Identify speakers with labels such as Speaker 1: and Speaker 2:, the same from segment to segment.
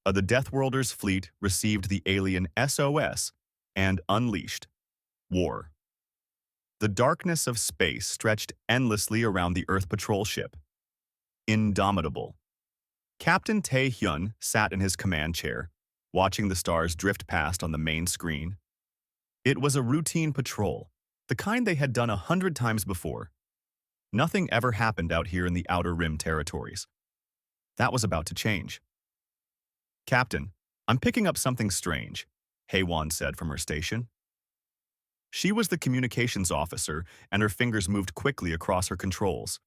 Speaker 1: The Deathworlders fleet received the alien SOS and unleashed war. The darkness of space stretched endlessly around the Earth patrol ship. Indomitable. Captain Tae-hyun sat in his command chair, watching the stars drift past on the main screen. It was a routine patrol, the kind they had done 100 times before. Nothing ever happened out here in the Outer Rim territories. That was about to change. "Captain, I'm picking up something strange," Hae-won said from her station. She was the communications officer, and her fingers moved quickly across her controls.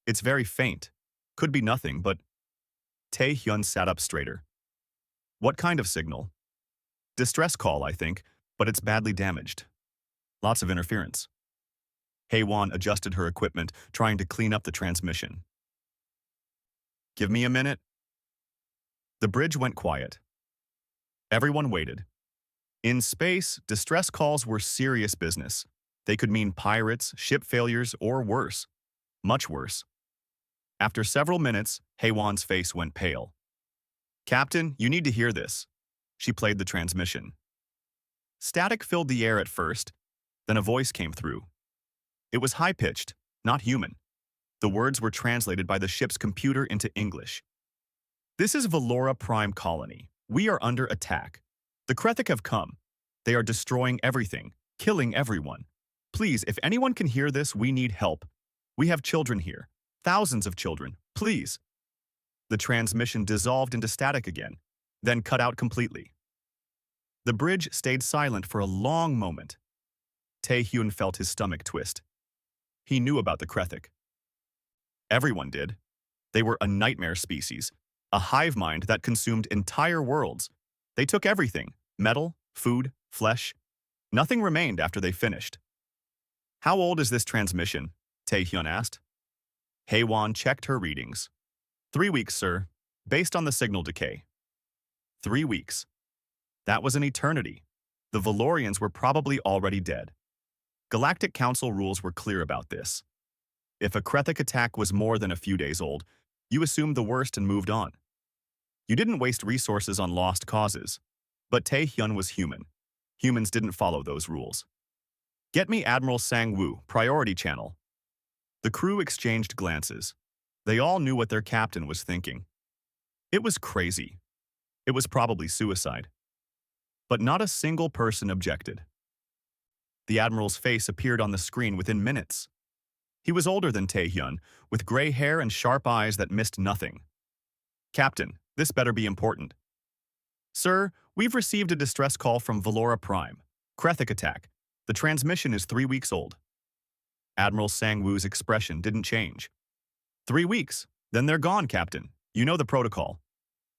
Speaker 1: "It's very faint. Could be nothing, but—" Tae-hyun sat up straighter. "What kind of signal?" "Distress call, I think, but it's badly damaged. Lots of interference." Hae-won adjusted her equipment, trying to clean up the transmission. "Give me a minute." The bridge went quiet. Everyone waited. In space, distress calls were serious business. They could mean pirates, ship failures, or worse. Much worse. After several minutes, Hae-won's face went pale. "Captain, you need to hear this." She played the transmission. Static filled the air at first, then a voice came through. It was high-pitched, not human. The words were translated by the ship's computer into English. "This is Valora Prime Colony. We are under attack. The Krethik have come. They are destroying everything, killing everyone. Please, if anyone can hear this, we need help. We have children here. Thousands of children. Please." The transmission dissolved into static again, then cut out completely. The bridge stayed silent for a long moment. Tae-hyun felt his stomach twist. He knew about the Krethik. Everyone did. They were a nightmare species, a hive mind that consumed entire worlds. They took everything: metal, food, flesh. Nothing remained after they finished. "How old is this transmission?" Tae-hyun asked. Hae-won checked her readings. 3 weeks, sir, based on the signal decay." 3 weeks. That was an eternity. The Valorians were probably already dead. Galactic Council rules were clear about this. If a Krethik attack was more than a few days old, you assumed the worst and moved on. You didn't waste resources on lost causes. But Tae-hyun was human. Humans didn't follow those rules. "Get me Admiral Sang-woo, Priority Channel." The crew exchanged glances. They all knew what their captain was thinking. It was crazy. It was probably suicide. But not a single person objected. The Admiral's face appeared on the screen within minutes. He was older than Tae-hyun, with gray hair and sharp eyes that missed nothing. "Captain, this better be important." "Sir, we've received a distress call from Valora Prime. Krethik attack. The transmission is 3 weeks old." Admiral Sang-woo's expression didn't change. 3 weeks? Then they're gone, Captain. You know the protocol."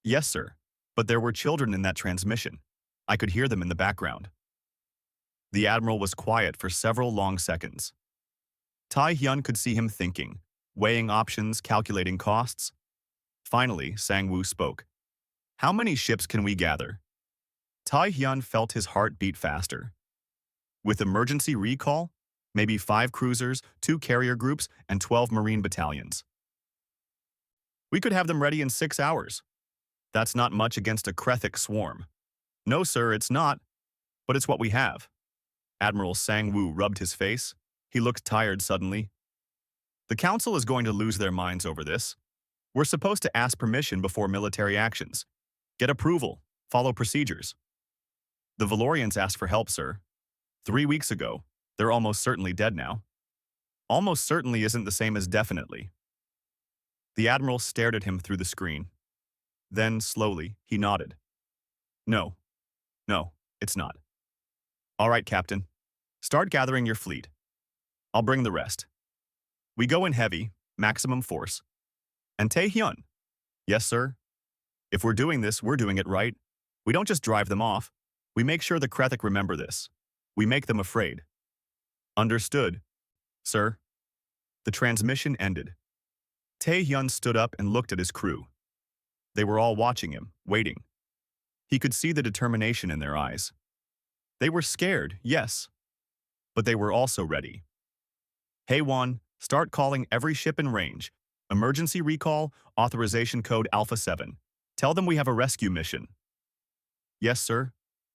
Speaker 1: "Yes, sir. But there were children in that transmission. I could hear them in the background." The Admiral was quiet for several long seconds. Tae-hyun could see him thinking, weighing options, calculating costs. Finally, Sang-woo spoke. "How many ships can we gather?" Tae-hyun felt his heart beat faster. "With emergency recall, maybe 5 cruisers, 2 carrier groups, and 12 marine battalions. We could have them ready in 6 hours. That's not much against a Krethik swarm." "No, sir, it's not. But it's what we have." Admiral Sang-woo rubbed his face. He looked tired suddenly. "The Council is going to lose their minds over this. We're supposed to ask permission before military actions. Get approval. Follow procedures." "The Valorians asked for help, sir. 3 weeks ago. They're almost certainly dead now." "Almost certainly isn't the same as definitely." The Admiral stared at him through the screen. Then, slowly, he nodded. No, it's not." "All right, Captain. Start gathering your fleet. I'll bring the rest. We go in heavy, maximum force. And Tae-hyun." "Yes, sir. If we're doing this, we're doing it right. We don't just drive them off. We make sure the Krethik remember this. We make them afraid." "Understood, sir." The transmission ended. Tae-hyun stood up and looked at his crew. They were all watching him, waiting. He could see the determination in their eyes. They were scared, yes, but they were also ready. "Hae-won, start calling every ship in range. Emergency recall, authorization code Alpha 7. Tell them we have a rescue mission. Yes, sir.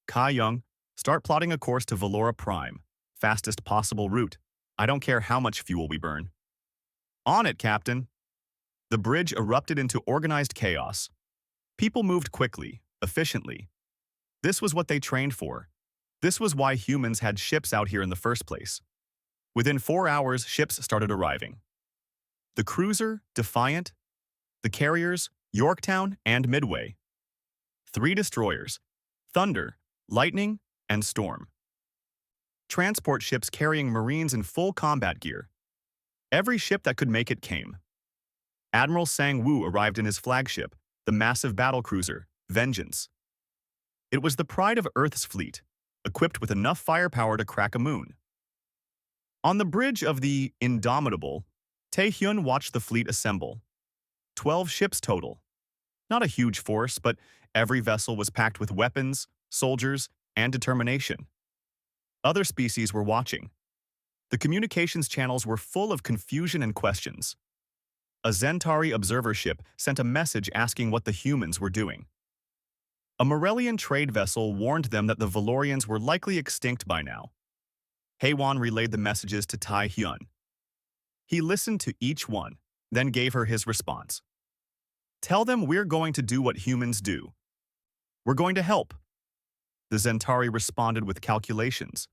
Speaker 1: Kai Young, start plotting a course to Valora Prime. Fastest possible route. I don't care how much fuel we burn. On it, Captain. The bridge erupted into organized chaos. People moved quickly, efficiently. This was what they trained for. This was why humans had ships out here in the first place. Within 4 hours, ships started arriving. The cruiser, Defiant, the carriers, Yorktown and Midway. 3 destroyers, Thunder, Lightning, and Storm. Transport ships carrying Marines in full combat gear. Every ship that could make it came. Admiral Sang-woo arrived in his flagship, the massive battlecruiser, Vengeance. It was the pride of Earth's fleet, equipped with enough firepower to crack a moon. On the bridge of the Indomitable, Tae-hyun watched the fleet assemble. 12 ships total. Not a huge force, but every vessel was packed with weapons, soldiers, and determination. Other species were watching. The communications channels were full of confusion and questions. A Zentari observer ship sent a message asking what the humans were doing. A Morellian trade vessel warned them that the Valorians were likely extinct by now. Haewon relayed the messages to Tae-hyun. He listened to each one, then gave her his response. Tell them we're going to do what humans do. We're going to help. The Zentari responded with calculations.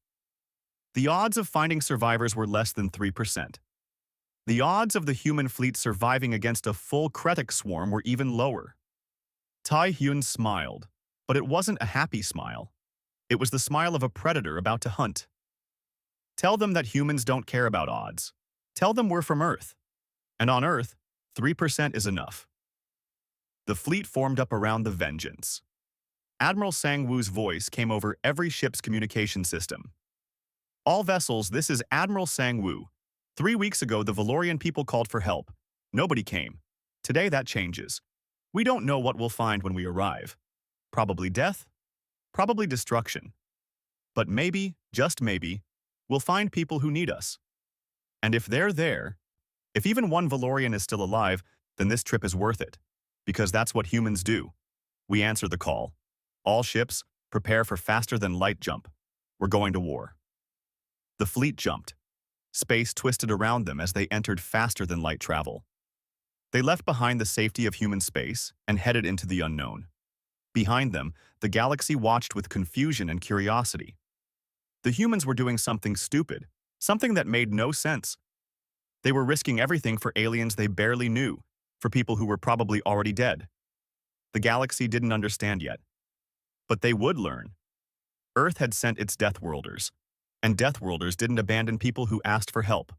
Speaker 1: The odds of finding survivors were less than 3%. The odds of the human fleet surviving against a full Kretek swarm were even lower. Tae-hyun smiled, but it wasn't a happy smile. It was the smile of a predator about to hunt. Tell them that humans don't care about odds. Tell them we're from Earth. And on Earth, 3% is enough. The fleet formed up around the Vengeance. Admiral Sang-woo's voice came over every ship's communication system. All vessels, this is Admiral Sang-woo. 3 weeks ago, the Valorian people called for help. Nobody came. Today, that changes. We don't know what we'll find when we arrive. Probably death, probably destruction. But maybe, just maybe, we'll find people who need us. And if they're there, if even one Valorian is still alive, then this trip is worth it. Because that's what humans do. We answer the call. All ships, prepare for faster-than-light jump. We're going to war. The fleet jumped. Space twisted around them as they entered faster-than-light travel. They left behind the safety of human space and headed into the unknown. Behind them, the galaxy watched with confusion and curiosity. The humans were doing something stupid, something that made no sense. They were risking everything for aliens they barely knew, for people who were probably already dead. The galaxy didn't understand yet. But they would learn. Earth had sent its Deathworlders, and Deathworlders didn't abandon people who asked for help.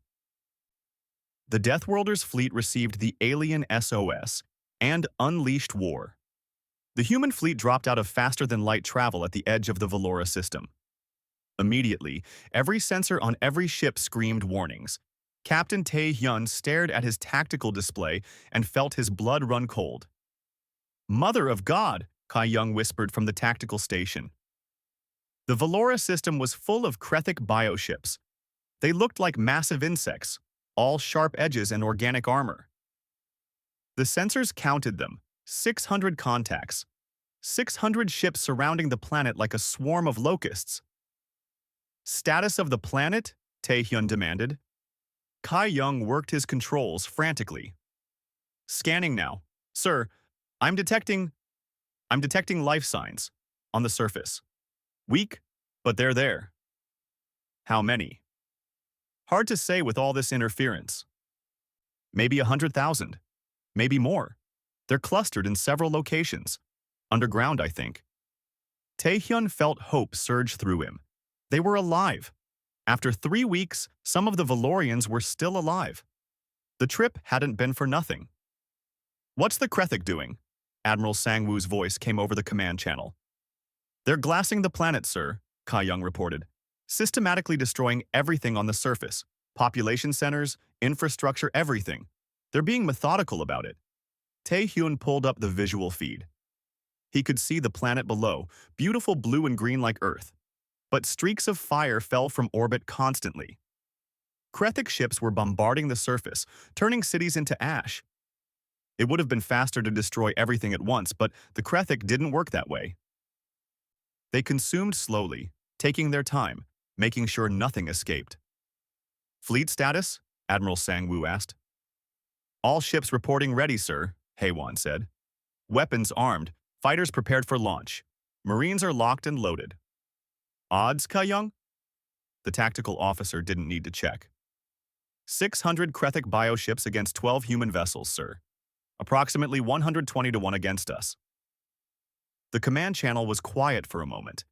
Speaker 1: The Deathworlders' fleet received the alien SOS and unleashed war. The human fleet dropped out of faster-than-light travel at the edge of the Valora system. Immediately, every sensor on every ship screamed warnings. Captain Tae-hyun stared at his tactical display and felt his blood run cold. "Mother of God!" Kai Young whispered from the tactical station. The Valora system was full of Kretek bioships. They looked like massive insects, all sharp edges and organic armor. The sensors counted them, 600 contacts, 600 ships surrounding the planet like a swarm of locusts. "Status of the planet?" Tae-hyun demanded. Kai Young worked his controls frantically. "Scanning now. Sir, I'm detecting life signs on the surface. Weak, but they're there." "How many?" "Hard to say with all this interference. Maybe 100,000. Maybe more. They're clustered in several locations. Underground, I think." Tae-hyun felt hope surge through him. They were alive. After 3 weeks, some of the Valorians were still alive. The trip hadn't been for nothing. "What's the Kretek doing?" Admiral Sang-woo's voice came over the command channel. "They're glassing the planet, sir," Kai Young reported. "Systematically destroying everything on the surface. Population centers, infrastructure, everything. They're being methodical about it." Tae-hyun pulled up the visual feed. He could see the planet below, beautiful blue and green like Earth. But streaks of fire fell from orbit constantly. Kretek ships were bombarding the surface, turning cities into ash. It would have been faster to destroy everything at once, but the Krethik didn't work that way. They consumed slowly, taking their time, making sure nothing escaped. Fleet status? Admiral Sang-woo asked. All ships reporting ready, sir, Haewon said. Weapons armed, fighters prepared for launch. Marines are locked and loaded. Odds, Ka-young? The tactical officer didn't need to check. 600 Krethik bioships against 12 human vessels, sir. Approximately 120 to 1 against us. The command channel was quiet for a moment.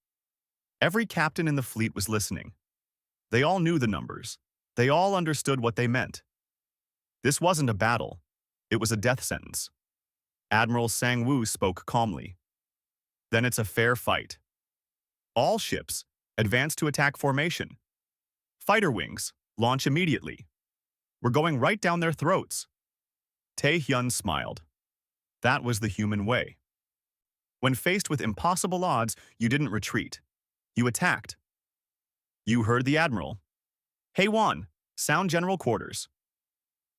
Speaker 1: Every captain in the fleet was listening. They all knew the numbers. They all understood what they meant. This wasn't a battle. It was a death sentence. Admiral Sang-woo spoke calmly. Then it's a fair fight. All ships, advance to attack formation. Fighter wings, launch immediately. We're going right down their throats. Tae-hyun smiled. That was the human way. When faced with impossible odds, you didn't retreat. You attacked. You heard the Admiral. Haewon, sound general quarters.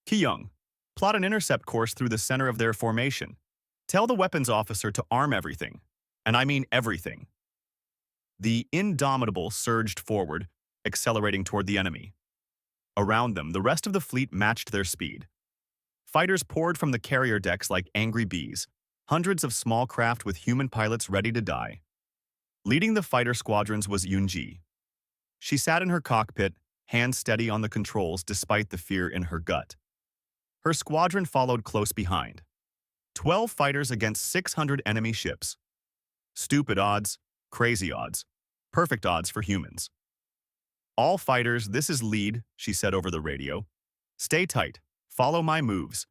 Speaker 1: Ki-young, plot an intercept course through the center of their formation. Tell the weapons officer to arm everything. And I mean everything. The Indomitable surged forward, accelerating toward the enemy. Around them, the rest of the fleet matched their speed. Fighters poured from the carrier decks like angry bees, hundreds of small craft with human pilots ready to die. Leading the fighter squadrons was Yoon-ji. She sat in her cockpit, hands steady on the controls despite the fear in her gut. Her squadron followed close behind. 12 fighters against 600 enemy ships. Stupid odds, crazy odds, perfect odds for humans. All fighters, this is lead, she said over the radio. Stay tight, follow my moves.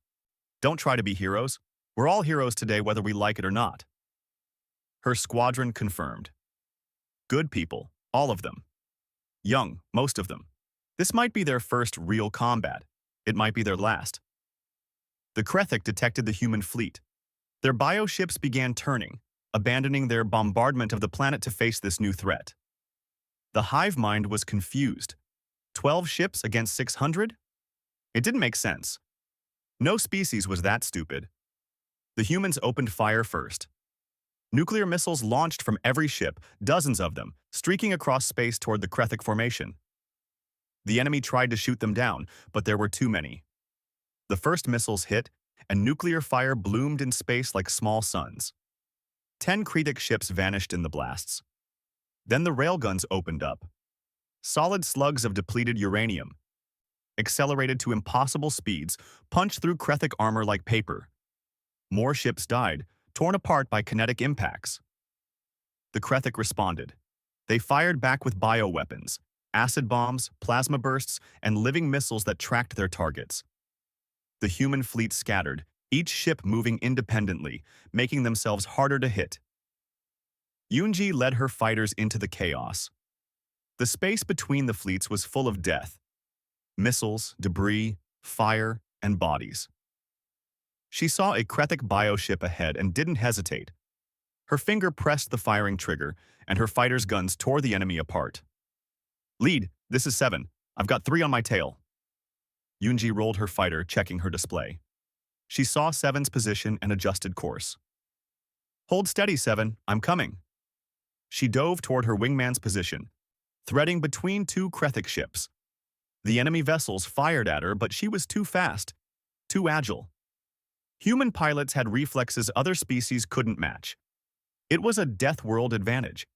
Speaker 1: Don't try to be heroes. We're all heroes today whether we like it or not. Her squadron confirmed. Good people, all of them. Young, most of them. This might be their first real combat. It might be their last. The Krethik detected the human fleet. Their bioships began turning, abandoning their bombardment of the planet to face this new threat. The hive mind was confused. 12 ships against 600? It didn't make sense. No species was that stupid. The humans opened fire first. Nuclear missiles launched from every ship, dozens of them, streaking across space toward the Krethik formation. The enemy tried to shoot them down, but there were too many. The first missiles hit, and nuclear fire bloomed in space like small suns. 10 Krethik ships vanished in the blasts. Then the railguns opened up. Solid slugs of depleted uranium, accelerated to impossible speeds, punched through Krethik armor like paper. More ships died, torn apart by kinetic impacts. The Krethik responded. They fired back with bioweapons, acid bombs, plasma bursts, and living missiles that tracked their targets. The human fleet scattered, each ship moving independently, making themselves harder to hit. Yoon-ji led her fighters into the chaos. The space between the fleets was full of death. Missiles, debris, fire, and bodies. She saw a Krethik bioship ahead and didn't hesitate. Her finger pressed the firing trigger, and her fighters' guns tore the enemy apart. Lead, this is 7. I've got 3 on my tail. Yoon-ji rolled her fighter, checking her display. She saw 7's position and adjusted course. Hold steady, 7, I'm coming. She dove toward her wingman's position, threading between 2 Krethik ships. The enemy vessels fired at her, but she was too fast, too agile. Human pilots had reflexes other species couldn't match. It was a Deathworld advantage.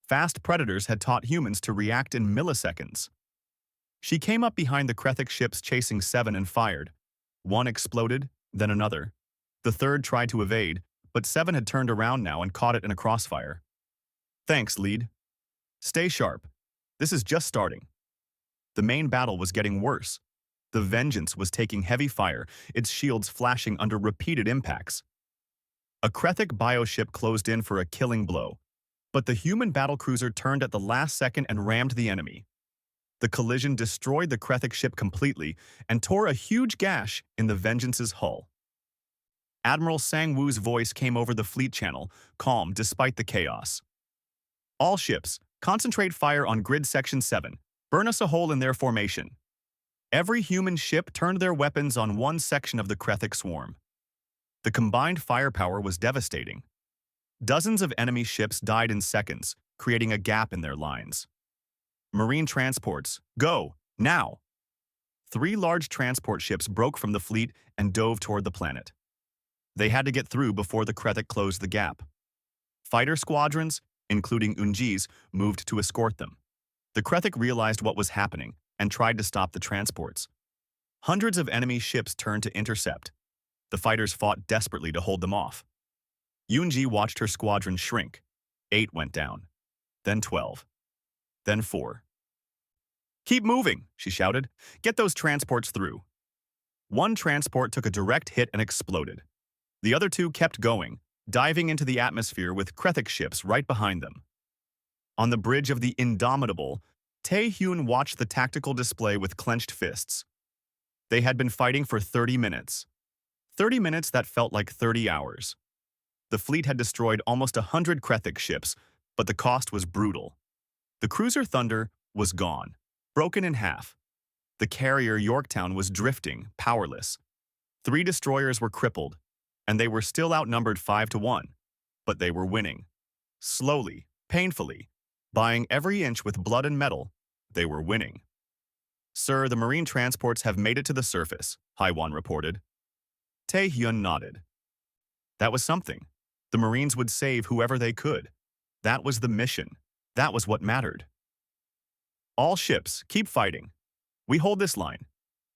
Speaker 1: Fast predators had taught humans to react in milliseconds. She came up behind the Krethik ships chasing 7 and fired. One exploded, then another. The third tried to evade, but 7 had turned around now and caught it in a crossfire. Thanks, lead. Stay sharp. This is just starting. The main battle was getting worse. The Vengeance was taking heavy fire, its shields flashing under repeated impacts. A Krethik bioship closed in for a killing blow, but the human battlecruiser turned at the last second and rammed the enemy. The collision destroyed the Krethik ship completely and tore a huge gash in the Vengeance's hull. Admiral Sang-woo's voice came over the fleet channel, calm despite the chaos. All ships, concentrate fire on Grid Section 7. Burn us a hole in their formation. Every human ship turned their weapons on one section of the Krethik swarm. The combined firepower was devastating. Dozens of enemy ships died in seconds, creating a gap in their lines. Marine transports, go, now! 3 large transport ships broke from the fleet and dove toward the planet. They had to get through before the Kretek closed the gap. Fighter squadrons, including Unjis, moved to escort them. The Kretek realized what was happening and tried to stop the transports. Hundreds of enemy ships turned to intercept. The fighters fought desperately to hold them off. Unji watched her squadron shrink. 8 went down, then 12, then 4. "Keep moving," she shouted. "Get those transports through." One transport took a direct hit and exploded. The other 2 kept going, diving into the atmosphere with Kretek ships right behind them. On the bridge of the Indomitable, Tae-hyun watched the tactical display with clenched fists. They had been fighting for 30 minutes. 30 minutes that felt like 30 hours. The fleet had destroyed almost 100 Kretek ships, but the cost was brutal. The cruiser Thunder was gone, broken in half. The carrier Yorktown was drifting, powerless. 3 destroyers were crippled, and they were still outnumbered 5-1. But they were winning. Slowly, painfully, buying every inch with blood and metal, they were winning. "Sir, the marine transports have made it to the surface," Haiwan reported. Tae-hyun nodded. That was something. The Marines would save whoever they could. That was the mission. That was what mattered. "All ships, keep fighting. We hold this line.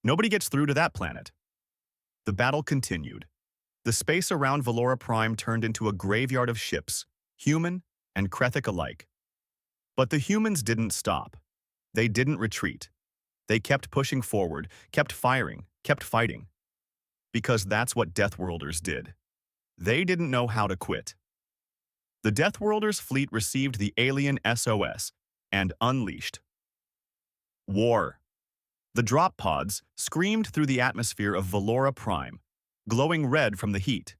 Speaker 1: Nobody gets through to that planet." The battle continued. The space around Valora Prime turned into a graveyard of ships, human and Kretek alike. But the humans didn't stop. They didn't retreat. They kept pushing forward, kept firing, kept fighting. Because that's what Deathworlders did. They didn't know how to quit. The Deathworlders fleet received the alien SOS and unleashed war. The drop pods screamed through the atmosphere of Valora Prime, glowing red from the heat.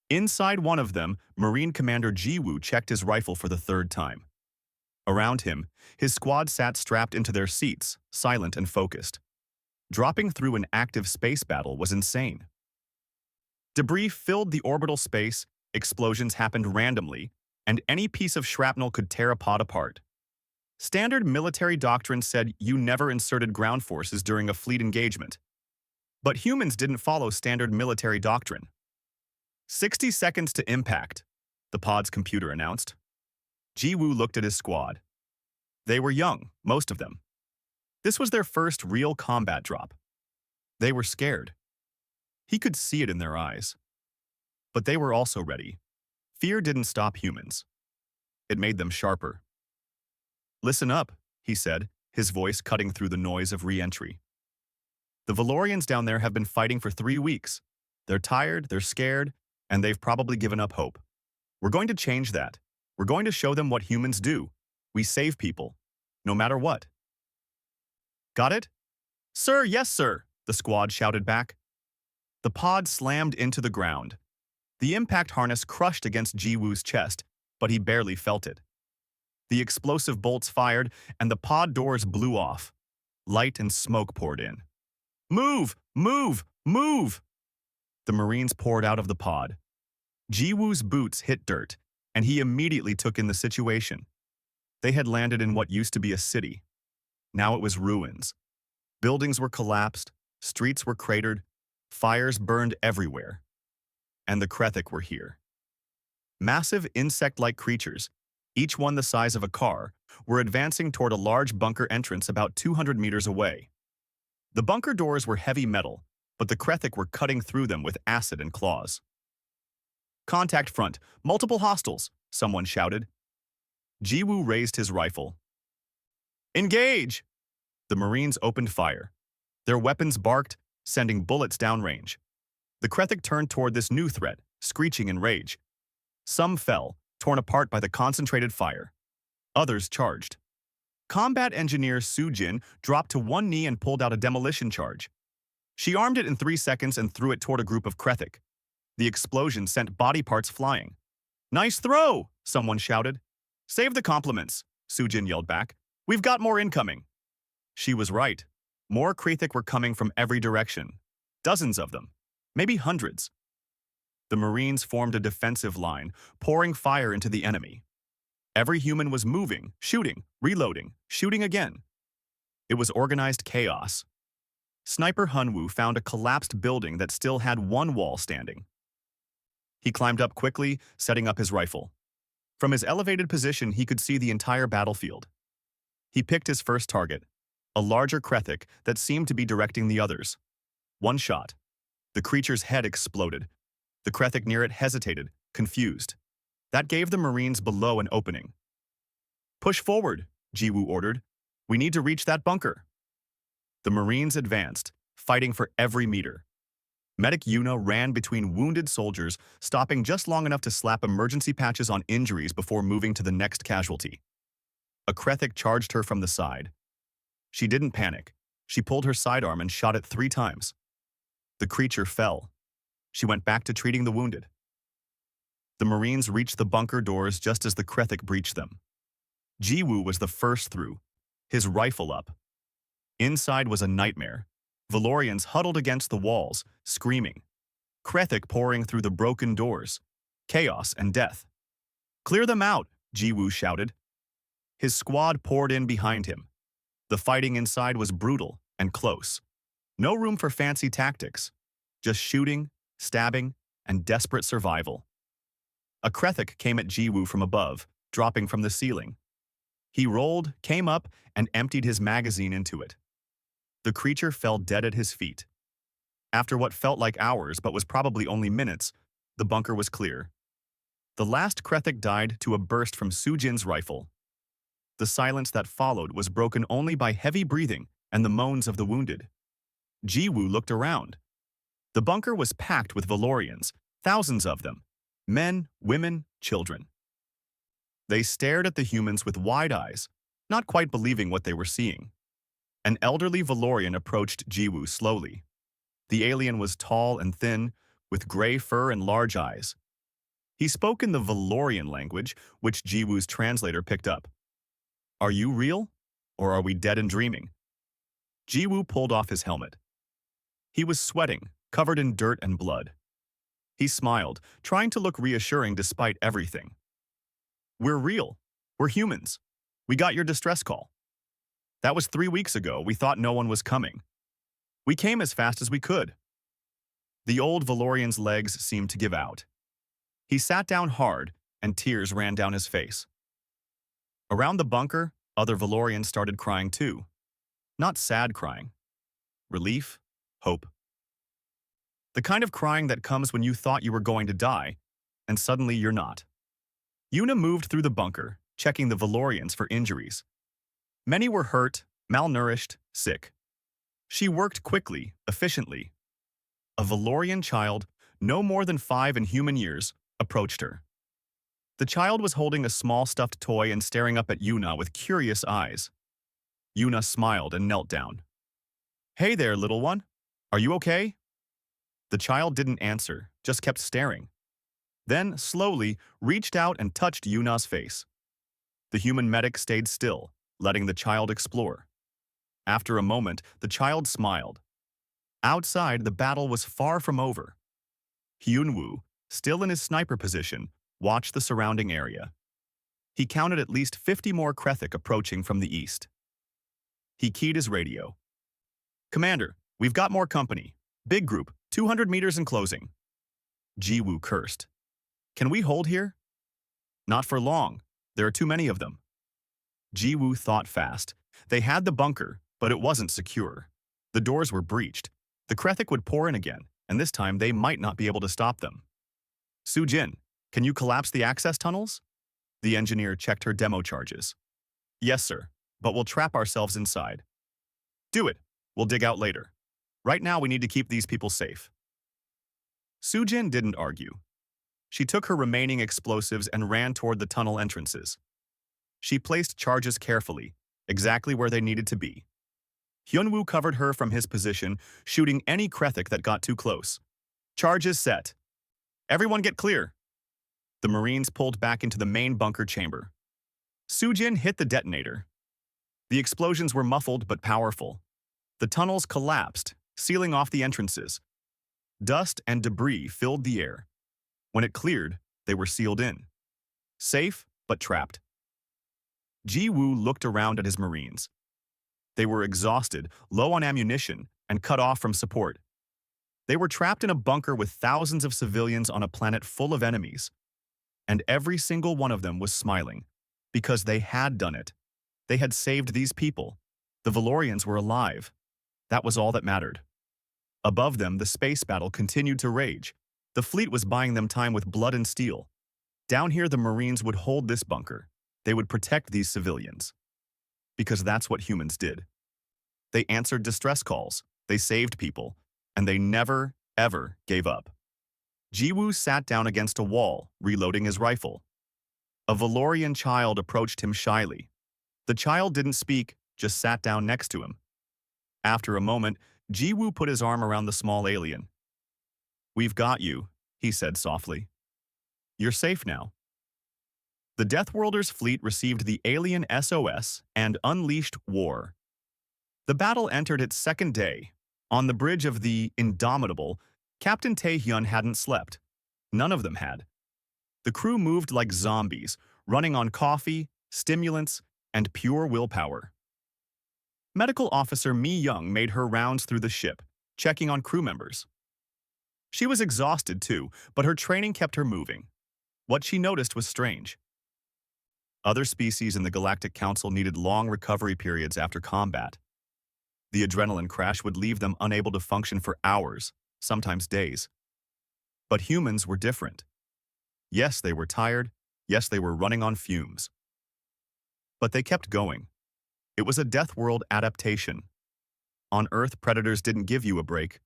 Speaker 1: Inside one of them, Marine Commander Jiwoo checked his rifle for the 3rd time. Around him, his squad sat strapped into their seats, silent and focused. Dropping through an active space battle was insane. Debris filled the orbital space, explosions happened randomly, and any piece of shrapnel could tear a pod apart. Standard military doctrine said you never inserted ground forces during a fleet engagement. But humans didn't follow standard military doctrine. 60 seconds to impact, the pod's computer announced. Jiwoo looked at his squad. They were young, most of them. This was their first real combat drop. They were scared. He could see it in their eyes. But they were also ready. Fear didn't stop humans. It made them sharper. "Listen up," he said, his voice cutting through the noise of re-entry. "The Valorians down there have been fighting for 3 weeks. They're tired, they're scared, and they've probably given up hope. We're going to change that. We're going to show them what humans do. We save people, no matter what." "Got it?" "Sir, yes, sir," the squad shouted back. The pod slammed into the ground. The impact harness crushed against Jiwoo's chest, but he barely felt it. The explosive bolts fired, and the pod doors blew off. Light and smoke poured in. "Move! Move! Move!" The Marines poured out of the pod. Jiwoo's boots hit dirt, and he immediately took in the situation. They had landed in what used to be a city. Now it was ruins. Buildings were collapsed, streets were cratered, fires burned everywhere. And the Kretek were here. Massive insect-like creatures, each one the size of a car, were advancing toward a large bunker entrance about 200 meters away. The bunker doors were heavy metal, but the Kretek were cutting through them with acid and claws. "Contact front, multiple hostiles," someone shouted. Jiwoo raised his rifle. "Engage!" The Marines opened fire. Their weapons barked, sending bullets downrange. The Kretek turned toward this new threat, screeching in rage. Some fell, torn apart by the concentrated fire. Others charged. Combat engineer Soo-jin dropped to one knee and pulled out a demolition charge. She armed it in 3 seconds and threw it toward a group of Kretek. The explosion sent body parts flying. "Nice throw!" someone shouted. "Save the compliments," Soo-jin yelled back. "We've got more incoming." She was right. More Kretek were coming from every direction. Dozens of them. Maybe hundreds. The Marines formed a defensive line, pouring fire into the enemy. Every human was moving, shooting, reloading, shooting again. It was organized chaos. Sniper Hunwoo found a collapsed building that still had one wall standing. He climbed up quickly, setting up his rifle. From his elevated position, he could see the entire battlefield. He picked his first target, a larger Krethik that seemed to be directing the others. One shot. The creature's head exploded. The Krethik near it hesitated, confused. That gave the Marines below an opening. "Push forward," Jiwoo ordered. "We need to reach that bunker." The Marines advanced, fighting for every meter. Medic Yuna ran between wounded soldiers, stopping just long enough to slap emergency patches on injuries before moving to the next casualty. A Krethik charged her from the side. She didn't panic. She pulled her sidearm and shot it 3 times. The creature fell. She went back to treating the wounded. The Marines reached the bunker doors just as the Krethik breached them. Jiwoo was the first through, his rifle up. Inside was a nightmare. Valorians huddled against the walls, screaming. Krethik pouring through the broken doors. Chaos and death. "Clear them out," Jiwoo shouted. His squad poured in behind him. The fighting inside was brutal and close. No room for fancy tactics. Just shooting, stabbing, and desperate survival. A Krethik came at Jiwoo from above, dropping from the ceiling. He rolled, came up, and emptied his magazine into it. The creature fell dead at his feet. After what felt like hours but was probably only minutes, the bunker was clear. The last Krethik died to a burst from Sujin's rifle. The silence that followed was broken only by heavy breathing and the moans of the wounded. Jiwoo looked around. The bunker was packed with Valorians, thousands of them. Men, women, children. They stared at the humans with wide eyes, not quite believing what they were seeing. An elderly Valorian approached Jiwoo slowly. The alien was tall and thin, with gray fur and large eyes. He spoke in the Valorian language, which Jiwoo's translator picked up. "Are you real, or are we dead and dreaming?" Jiwoo pulled off his helmet. He was sweating, covered in dirt and blood. He smiled, trying to look reassuring despite everything. "We're real. We're humans. We got your distress call. That was 3 weeks ago. We thought no one was coming. We came as fast as we could." The old Valorian's legs seemed to give out. He sat down hard, and tears ran down his face. Around the bunker, other Valorians started crying too. Not sad crying. Relief, hope. The kind of crying that comes when you thought you were going to die, and suddenly you're not. Yuna moved through the bunker, checking the Valorians for injuries. Many were hurt, malnourished, sick. She worked quickly, efficiently. A Valorian child, no more than 5 in human years, approached her. The child was holding a small stuffed toy and staring up at Yuna with curious eyes. Yuna smiled and knelt down. "Hey there, little one. Are you okay?" The child didn't answer, just kept staring. Then, slowly, reached out and touched Yuna's face. The human medic stayed still, letting the child explore. After a moment, the child smiled. Outside, the battle was far from over. Hyunwoo, still in his sniper position, watched the surrounding area. He counted at least 50 more Krethik approaching from the east. He keyed his radio. "Commander, we've got more company. Big group, 200 meters in closing." Jiwoo cursed. "Can we hold here?" "Not for long. There are too many of them." Jiwoo thought fast. They had the bunker, but it wasn't secure. The doors were breached. The Krethik would pour in again, and this time they might not be able to stop them. "Sujin, can you collapse the access tunnels?" The engineer checked her demo charges. "Yes, sir, but we'll trap ourselves inside." "Do it. We'll dig out later. Right now we need to keep these people safe." Sujin didn't argue. She took her remaining explosives and ran toward the tunnel entrances. She placed charges carefully, exactly where they needed to be. Hyunwoo covered her from his position, shooting any Krethik that got too close. "Charges set. Everyone get clear." The Marines pulled back into the main bunker chamber. Sujin hit the detonator. The explosions were muffled but powerful. The tunnels collapsed, sealing off the entrances. Dust and debris filled the air. When it cleared, they were sealed in. Safe, but trapped. Ji Woo looked around at his Marines. They were exhausted, low on ammunition, and cut off from support. They were trapped in a bunker with thousands of civilians on a planet full of enemies. And every single one of them was smiling, because they had done it. They had saved these people. The Valorians were alive. That was all that mattered. Above them, the space battle continued to rage. The fleet was buying them time with blood and steel. Down here, the Marines would hold this bunker. They would protect these civilians. Because that's what humans did. They answered distress calls, they saved people, and they never, ever gave up. Jiwoo sat down against a wall, reloading his rifle. A Valorian child approached him shyly. The child didn't speak, just sat down next to him. After a moment, Jiwoo put his arm around the small alien. "We've got you," he said softly. "You're safe now." The Deathworlders fleet received the alien SOS and unleashed war. The battle entered its second day. On the bridge of the Indomitable, Captain Taehyun hadn't slept. None of them had. The crew moved like zombies, running on coffee, stimulants, and pure willpower. Medical Officer Mi Young made her rounds through the ship, checking on crew members. She was exhausted too, but her training kept her moving. What she noticed was strange. Other species in the Galactic Council needed long recovery periods after combat. The adrenaline crash would leave them unable to function for hours, sometimes days. But humans were different. Yes, they were tired. Yes, they were running on fumes. But they kept going. It was a Death World adaptation. On Earth, predators didn't give you a break.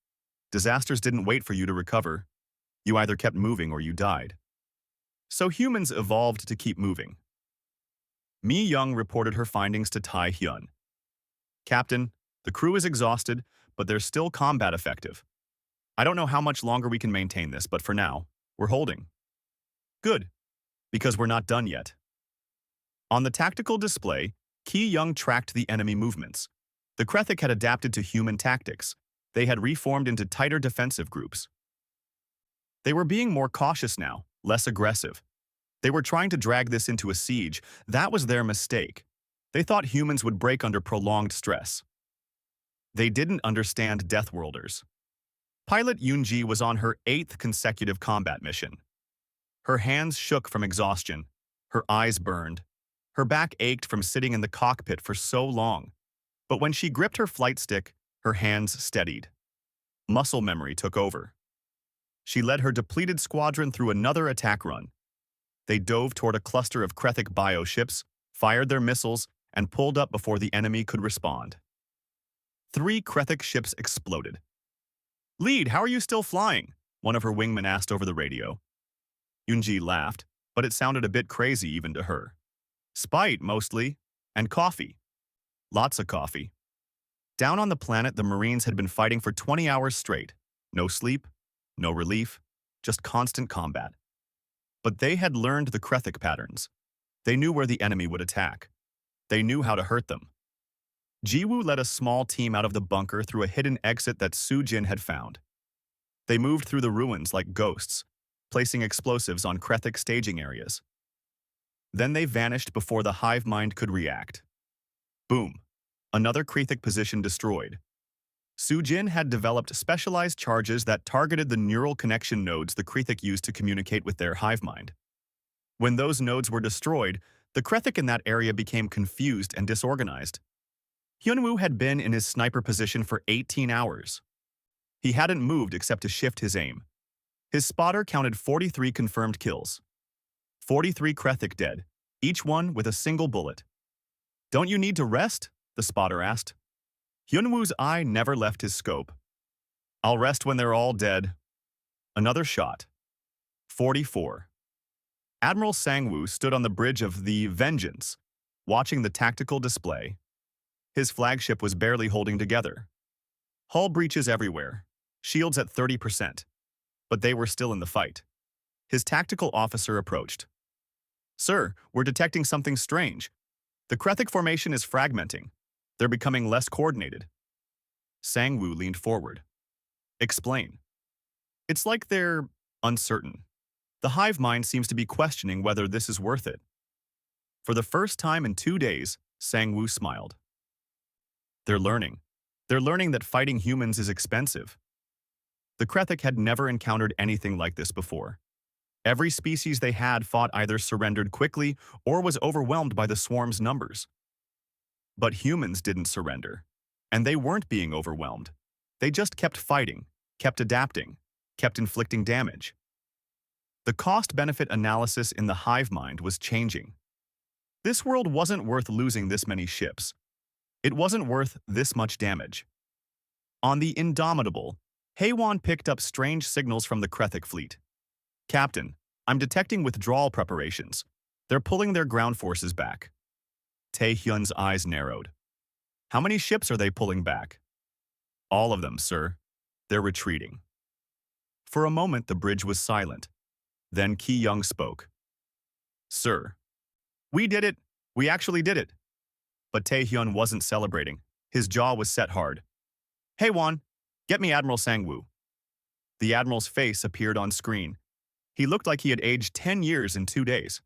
Speaker 1: Disasters didn't wait for you to recover. You either kept moving or you died. So humans evolved to keep moving. Mi Young reported her findings to Tai Hyun. "Captain, the crew is exhausted, but they're still combat effective. I don't know how much longer we can maintain this, but for now, we're holding." "Good, because we're not done yet." On the tactical display, Ki Young tracked the enemy movements. The Krethic had adapted to human tactics. They had reformed into tighter defensive groups. They were being more cautious now, less aggressive. They were trying to drag this into a siege. That was their mistake. They thought humans would break under prolonged stress. They didn't understand Deathworlders. Pilot Yoonji was on her 8th consecutive combat mission. Her hands shook from exhaustion. Her eyes burned. Her back ached from sitting in the cockpit for so long. But when she gripped her flight stick, her hands steadied. Muscle memory took over. She led her depleted squadron through another attack run. They dove toward a cluster of Krethic bioships, fired their missiles, and pulled up before the enemy could respond. 3 Krethic ships exploded. "Lead, how are you still flying?" one of her wingmen asked over the radio. Yoonji laughed, but it sounded a bit crazy even to her. "Spite, mostly, and coffee. Lots of coffee." Down on the planet, the Marines had been fighting for 20 hours straight. No sleep, no relief, just constant combat. But they had learned the Krethic patterns. They knew where the enemy would attack. They knew how to hurt them. Jiwoo led a small team out of the bunker through a hidden exit that Soo-jin had found. They moved through the ruins like ghosts, placing explosives on Krethic staging areas. Then they vanished before the hive mind could react. Boom. Another Krethic position destroyed. Soo-jin had developed specialized charges that targeted the neural connection nodes the Krethic used to communicate with their hive mind. When those nodes were destroyed, the Krethic in that area became confused and disorganized. Hyunwoo had been in his sniper position for 18 hours. He hadn't moved except to shift his aim. His spotter counted 43 confirmed kills. 43 Krethic dead, each one with a single bullet. "Don't you need to rest?" the spotter asked. Hyunwoo's eye never left his scope. "I'll rest when they're all dead." Another shot. 44. Admiral Sangwoo stood on the bridge of the Vengeance, watching the tactical display. His flagship was barely holding together. Hull breaches everywhere, shields at 30%. But they were still in the fight. His tactical officer approached. "Sir, we're detecting something strange. The Krethic formation is fragmenting. They're becoming less coordinated." Sangwoo leaned forward. "Explain." "It's like they're uncertain. The hive mind seems to be questioning whether this is worth it. For the first time in 2 days, Sang-woo smiled. They're learning. They're learning that fighting humans is expensive. The Krethek had never encountered anything like this before. Every species they had fought either surrendered quickly or was overwhelmed by the swarm's numbers. But humans didn't surrender, and they weren't being overwhelmed. They just kept fighting, kept adapting, kept inflicting damage. The cost-benefit analysis in the hive mind was changing. This world wasn't worth losing this many ships. It wasn't worth this much damage. On the Indomitable, Haewon picked up strange signals from the Krethek fleet. Captain, I'm detecting withdrawal preparations. They're pulling their ground forces back. Tae-hyun's eyes narrowed. How many ships are they pulling back? All of them, sir. They're retreating. For a moment, the bridge was silent. Then Ki-young spoke. Sir, we did it. We actually did it. But Tae-hyun wasn't celebrating. His jaw was set hard. Haewon, get me Admiral Sang-woo. The Admiral's face appeared on screen. He looked like he had aged 10 years in 2 days.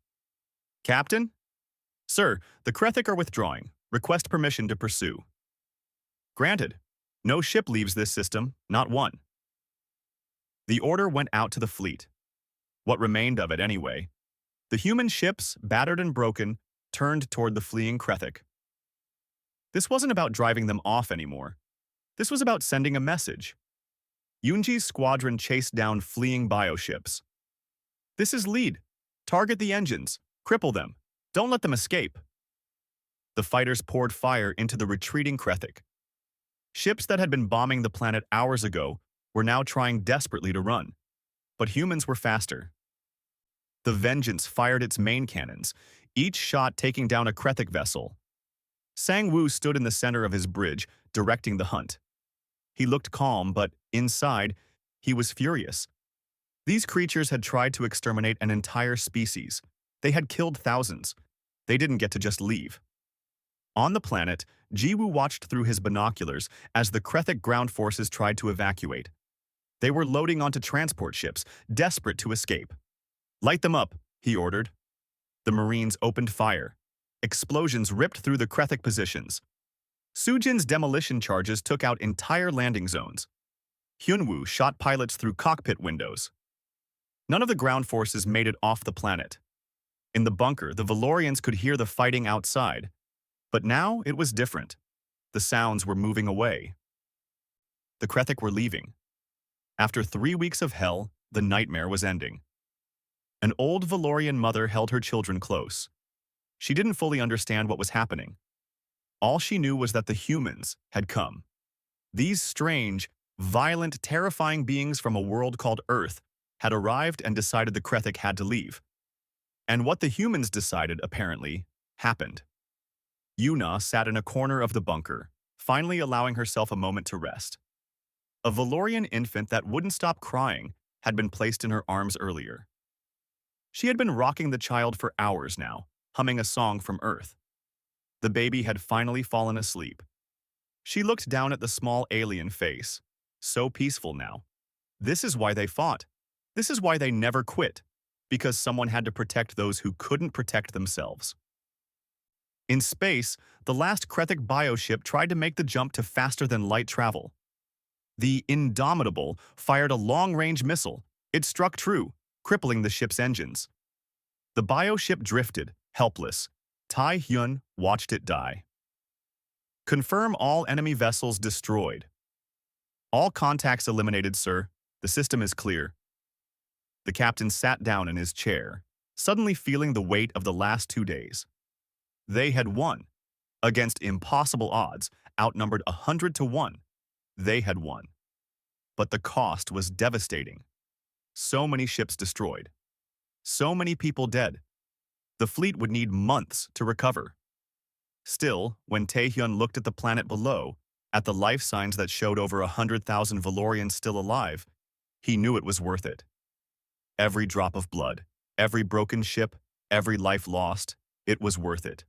Speaker 1: Captain? Sir, the Krethek are withdrawing. Request permission to pursue. Granted. No ship leaves this system, not one. The order went out to the fleet. What remained of it anyway. The human ships, battered and broken, turned toward the fleeing Krethek. This wasn't about driving them off anymore. This was about sending a message. Yoonji's squadron chased down fleeing bioships. This is lead. Target the engines. Cripple them. Don't let them escape. The fighters poured fire into the retreating Krethek. Ships that had been bombing the planet hours ago were now trying desperately to run. But humans were faster. The Vengeance fired its main cannons, each shot taking down a Krethek vessel. Sang-woo stood in the center of his bridge, directing the hunt. He looked calm, but inside, he was furious. These creatures had tried to exterminate an entire species. They had killed thousands. They didn't get to just leave. On the planet, Ji-woo watched through his binoculars as the Krethek ground forces tried to evacuate. They were loading onto transport ships, desperate to escape. Light them up, he ordered. The Marines opened fire. Explosions ripped through the Krethek positions. Sujin's demolition charges took out entire landing zones. Hyunwoo shot pilots through cockpit windows. None of the ground forces made it off the planet. In the bunker, the Valorians could hear the fighting outside. But now it was different. The sounds were moving away. The Krethek were leaving. After 3 weeks of hell, the nightmare was ending. An old Valorian mother held her children close. She didn't fully understand what was happening. All she knew was that the humans had come. These strange, violent, terrifying beings from a world called Earth had arrived and decided the Krethek had to leave. And what the humans decided, apparently, happened. Yuna sat in a corner of the bunker, finally allowing herself a moment to rest. A Valorian infant that wouldn't stop crying had been placed in her arms earlier. She had been rocking the child for hours now, humming a song from Earth. The baby had finally fallen asleep. She looked down at the small alien face, so peaceful now. This is why they fought. This is why they never quit, because someone had to protect those who couldn't protect themselves. In space, the last Krethek bioship tried to make the jump to faster-than-light travel. The Indomitable fired a long-range missile. It struck true, crippling the ship's engines. The bioship drifted, helpless. Tae-hyun watched it die. Confirm all enemy vessels destroyed. All contacts eliminated, sir. The system is clear. The captain sat down in his chair, suddenly feeling the weight of the last 2 days. They had won. Against impossible odds, outnumbered 100 to 1. They had won. But the cost was devastating. So many ships destroyed. So many people dead. The fleet would need months to recover. Still, when Tae-hyun looked at the planet below, at the life signs that showed over 100,000 Valorians still alive, he knew it was worth it. Every drop of blood, every broken ship, every life lost, it was worth it.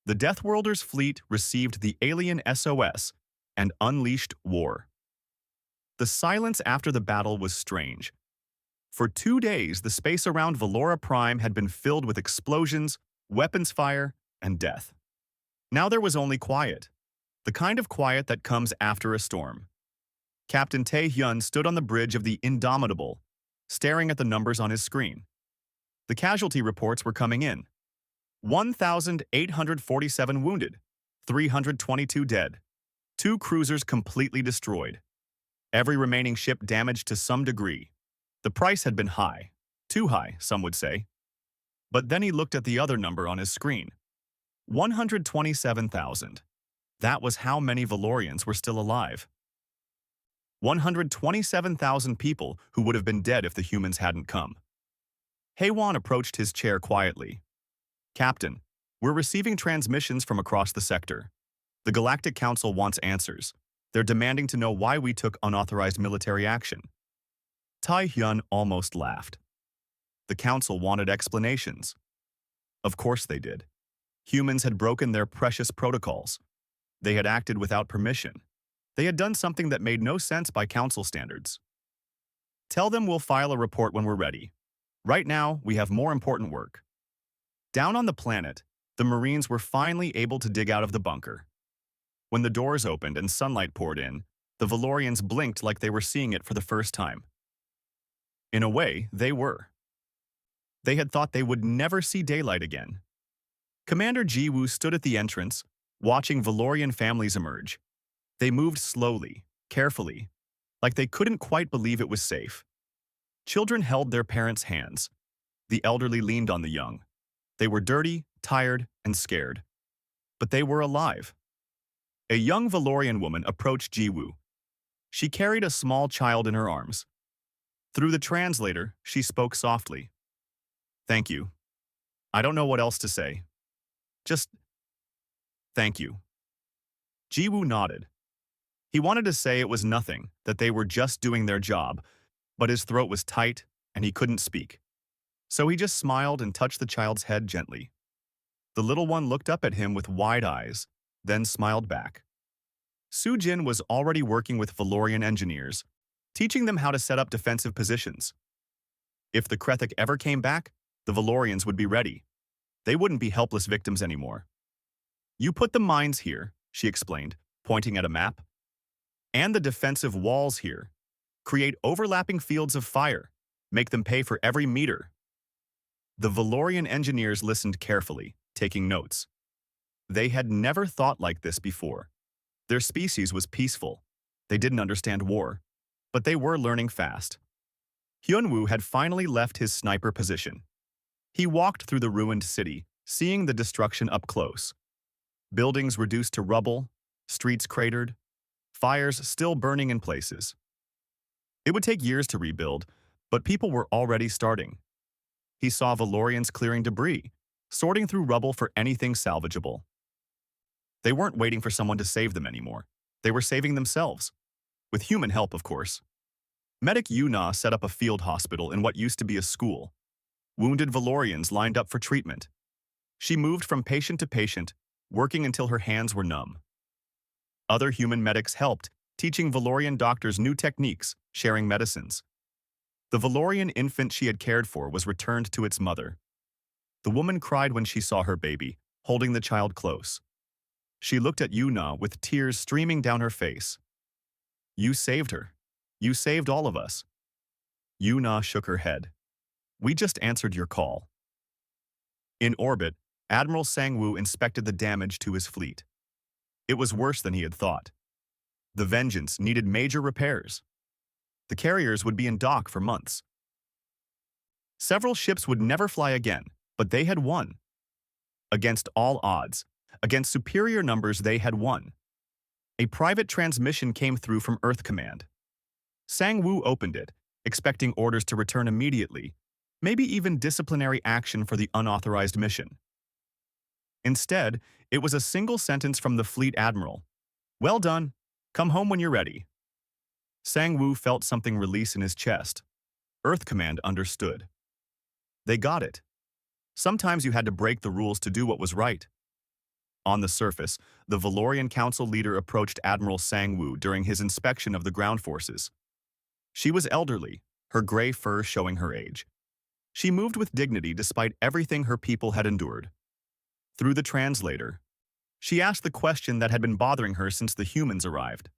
Speaker 1: The Deathworlders fleet received the alien SOS and unleashed war. The silence after the battle was strange. For 2 days, the space around Valora Prime had been filled with explosions, weapons fire, and death. Now there was only quiet, the kind of quiet that comes after a storm. Captain Tae-hyun stood on the bridge of the Indomitable, staring at the numbers on his screen. The casualty reports were coming in. 1,847 wounded, 322 dead, 2 cruisers completely destroyed. Every remaining ship damaged to some degree. The price had been high. Too high, some would say. But then he looked at the other number on his screen. 127,000. That was how many Valorians were still alive. 127,000 people who would have been dead if the humans hadn't come. Haewon approached his chair quietly. Captain, we're receiving transmissions from across the sector. The Galactic Council wants answers. They're demanding to know why we took unauthorized military action. Tae-hyun almost laughed. The Council wanted explanations. Of course they did. Humans had broken their precious protocols. They had acted without permission. They had done something that made no sense by Council standards. Tell them we'll file a report when we're ready. Right now, we have more important work. Down on the planet, the Marines were finally able to dig out of the bunker. When the doors opened and sunlight poured in, the Valorians blinked like they were seeing it for the first time. In a way, they were. They had thought they would never see daylight again. Commander Ji-woo stood at the entrance, watching Valorian families emerge. They moved slowly, carefully, like they couldn't quite believe it was safe. Children held their parents' hands. The elderly leaned on the young. They were dirty, tired, and scared. But they were alive. A young Valorian woman approached Ji-woo. She carried a small child in her arms. Through the translator, she spoke softly. Thank you. I don't know what else to say. Just thank you. Ji-woo nodded. He wanted to say it was nothing, that they were just doing their job, but his throat was tight and he couldn't speak. So he just smiled and touched the child's head gently. The little one looked up at him with wide eyes, then smiled back. Soo-jin was already working with Valorian engineers, teaching them how to set up defensive positions. If the Krethek ever came back, the Valorians would be ready. They wouldn't be helpless victims anymore. You put the mines here, she explained, pointing at a map. And the defensive walls here. Create overlapping fields of fire. Make them pay for every meter. The Valorian engineers listened carefully, taking notes. They had never thought like this before. Their species was peaceful. They didn't understand war. But they were learning fast. Hyun-woo had finally left his sniper position. He walked through the ruined city, seeing the destruction up close. Buildings reduced to rubble, streets cratered, fires still burning in places. It would take years to rebuild, but people were already starting. He saw Valorians clearing debris, sorting through rubble for anything salvageable. They weren't waiting for someone to save them anymore. They were saving themselves. With human help, of course. Medic Yuna set up a field hospital in what used to be a school. Wounded Valorians lined up for treatment. She moved from patient to patient, working until her hands were numb. Other human medics helped, teaching Valorian doctors new techniques, sharing medicines. The Valorian infant she had cared for was returned to its mother. The woman cried when she saw her baby, holding the child close. She looked at Yuna with tears streaming down her face. You saved her. You saved all of us. Yuna shook her head. We just answered your call. In orbit, Admiral Sang-woo inspected the damage to his fleet. It was worse than he had thought. The Vengeance needed major repairs. The carriers would be in dock for months. Several ships would never fly again, but they had won. Against all odds, against superior numbers, they had won. A private transmission came through from Earth Command. Sang-woo opened it, expecting orders to return immediately, maybe even disciplinary action for the unauthorized mission. Instead, it was a single sentence from the fleet admiral. Well done. Come home when you're ready. Sang-woo felt something release in his chest. Earth Command understood. They got it. Sometimes you had to break the rules to do what was right. On the surface, the Valorian Council leader approached Admiral Sang-woo during his inspection of the ground forces. She was elderly, her gray fur showing her age. She moved with dignity despite everything her people had endured. Through the translator, she asked the question that had been bothering her since the humans arrived.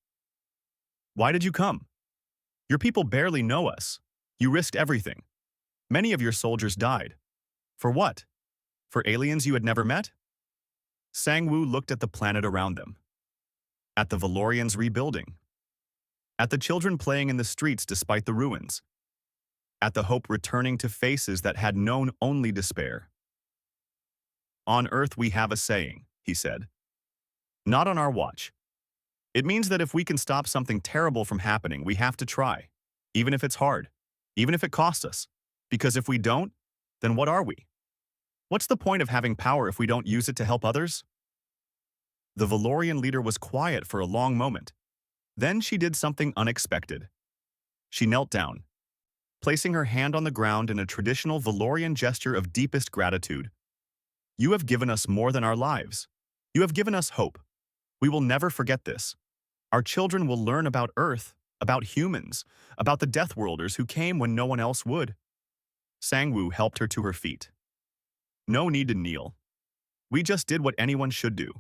Speaker 1: Why did you come? Your people barely know us. You risked everything. Many of your soldiers died. For what? For aliens you had never met? Sang-woo looked at the planet around them. At the Valorians rebuilding. At the children playing in the streets despite the ruins. At the hope returning to faces that had known only despair. On Earth we have a saying, he said. Not on our watch. It means that if we can stop something terrible from happening, we have to try, even if it's hard, even if it costs us. Because if we don't, then what are we? What's the point of having power if we don't use it to help others? The Valorian leader was quiet for a long moment. Then she did something unexpected. She knelt down, placing her hand on the ground in a traditional Valorian gesture of deepest gratitude. You have given us more than our lives. You have given us hope. We will never forget this. Our children will learn about Earth, about humans, about the Deathworlders who came when no one else would. Sang-woo helped her to her feet. No need to kneel. We just did what anyone should do.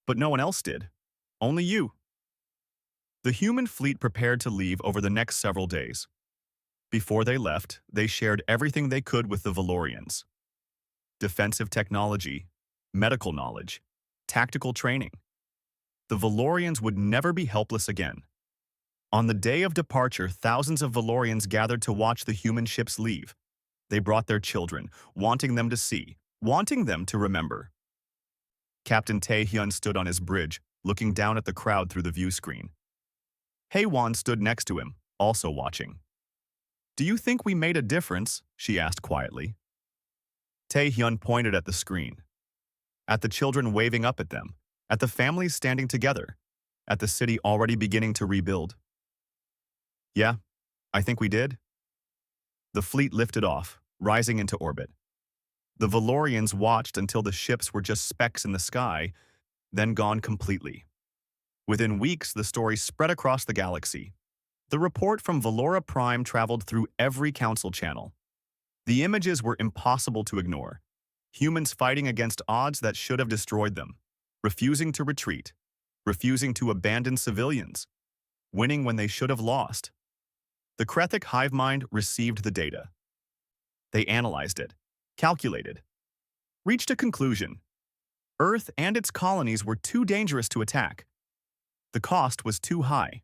Speaker 1: But no one else did. Only you. The human fleet prepared to leave over the next several days. Before they left, they shared everything they could with the Valorians. Defensive technology, medical knowledge, tactical training. The Valorians would never be helpless again. On the day of departure, thousands of Valorians gathered to watch the human ships leave. They brought their children, wanting them to see, wanting them to remember. Captain Tae-hyun stood on his bridge, looking down at the crowd through the view screen. Hae-won stood next to him, also watching. Do you think we made a difference? She asked quietly. Tae-hyun pointed at the screen, at the children waving up at them, at the families standing together, at the city already beginning to rebuild. Yeah, I think we did. The fleet lifted off, rising into orbit. The Valorians watched until the ships were just specks in the sky, then gone completely. Within weeks, the story spread across the galaxy. The report from Valora Prime traveled through every council channel. The images were impossible to ignore. Humans fighting against odds that should have destroyed them, refusing to retreat, refusing to abandon civilians, winning when they should have lost. The Krethic hive mind received the data. They analyzed it, calculated, reached a conclusion. Earth and its colonies were too dangerous to attack. The cost was too high.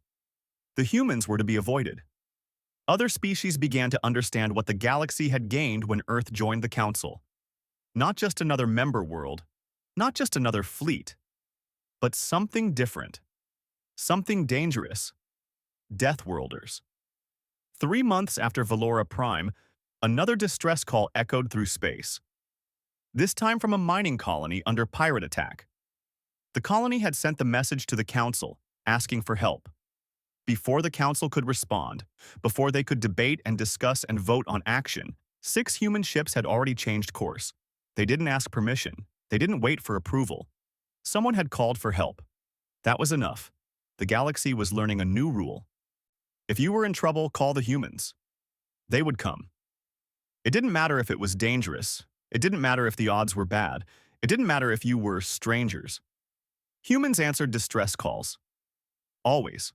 Speaker 1: The humans were to be avoided. Other species began to understand what the galaxy had gained when Earth joined the Council. Not just another member world, not just another fleet, but something different, something dangerous. Deathworlders. 3 months after Valora Prime, another distress call echoed through space. This time from a mining colony under pirate attack. The colony had sent the message to the Council, asking for help. Before the Council could respond, before they could debate and discuss and vote on action, 6 human ships had already changed course. They didn't ask permission. They didn't wait for approval. Someone had called for help. That was enough. The galaxy was learning a new rule. If you were in trouble, call the humans. They would come. It didn't matter if it was dangerous. It didn't matter if the odds were bad. It didn't matter if you were strangers. Humans answered distress calls. Always.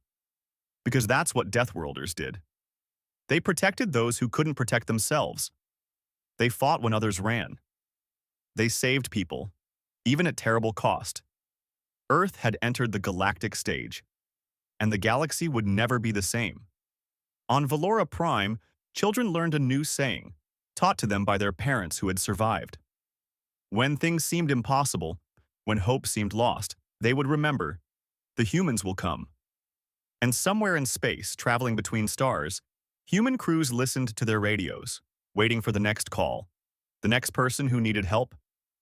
Speaker 1: Because that's what Deathworlders did. They protected those who couldn't protect themselves. They fought when others ran. They saved people, even at terrible cost. Earth had entered the galactic stage, and the galaxy would never be the same. On Valora Prime, children learned a new saying, taught to them by their parents who had survived. When things seemed impossible, when hope seemed lost, they would remember, the humans will come. And somewhere in space, traveling between stars, human crews listened to their radios, waiting for the next call, the next person who needed help,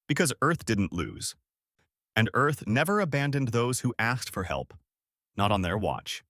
Speaker 1: because Earth didn't lose. And Earth never abandoned those who asked for help, not on their watch.